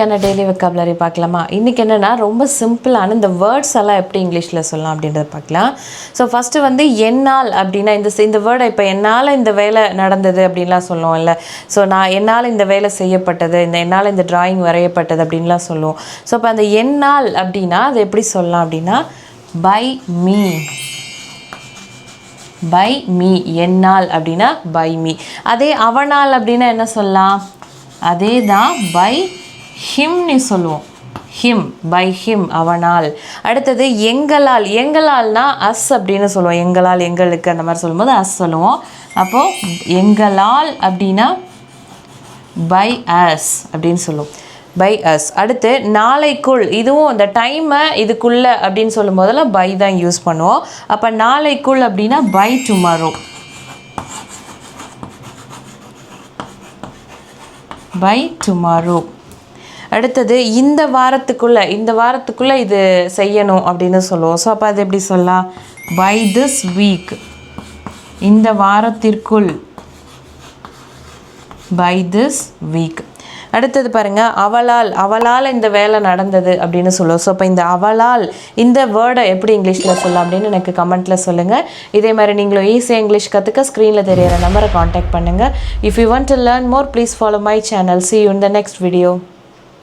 Daily vocabulary பார்க்கலாமா? இன்றைக்கி என்னென்னா ரொம்ப சிம்பிளான இந்த வேர்ட்ஸ் எல்லாம் எப்படி இங்கிலீஷில் சொல்லலாம் அப்படின்றத பார்க்கலாம். ஸோ ஃபஸ்ட்டு வந்து என்னால் அப்படின்னா இந்த வேர்டை இப்போ என்னால் இந்த வேலை நடந்தது அப்படின்லாம் சொல்லுவோம்ல. ஸோ என்னால் இந்த வேலை செய்யப்பட்டது, என்னால் இந்த டிராயிங் வரையப்பட்டது அப்படின்லாம் சொல்லுவோம். ஸோ இப்போ அந்த என்னால் அப்படின்னா அது எப்படி சொல்லலாம் அப்படின்னா பை மீ. பை மீ என்னால் அப்படின்னா பை மீ. அதே அவனால் அப்படின்னா என்ன சொல்லலாம்? அதே தான் பை ஹிம்னு சொல்லுவோம். ஹிம், பை ஹிம், அவனால். அடுத்தது எங்களால். எங்களால்னா அஸ் அப்படின்னு சொல்லுவோம். எங்களால், எங்களுக்கு அந்த மாதிரி சொல்லும்போது அஸ் சொல்லுவோம். அப்போது எங்களால் அப்படின்னா பை அஸ் அப்படின்னு சொல்லுவோம். By us. அடுத்து நாளைக்குள், இதுவும் இந்த டைமை இதுக்குள்ளே அப்படின்னு சொல்லும் போதெல்லாம் பை தான் யூஸ் பண்ணுவோம். அப்போ நாளைக்குள் அப்படின்னா பை டுமாரோ. By tomorrow. அடுத்தது இந்த வாரத்துக்குள்ளே இது செய்யணும் அப்படின்னு சொல்லுவோம். ஸோ அப்போ அது எப்படி சொல்லலாம்? By this week. இந்த வாரத்திற்குள். By this week. அடுத்தது பாருங்கள், அவளால் இந்த வேலை நடந்தது அப்படின்னு சொல்லுவோம். ஸோ இப்போ இந்த அவளால் இந்த வேர்டை எப்படி இங்கிலீஷில் சொல்லலாம் அப்படின்னு எனக்கு கமெண்ட்டில் சொல்லுங்கள். இதே மாதிரி நீங்களும் ஈஸியாக இங்கிலீஷ் கற்றுக்க ஸ்க்ரீனில் தெரியிற நம்பரை காண்டாக்ட் பண்ணுங்கள். If you want to learn more please follow my channel. See you in the next video.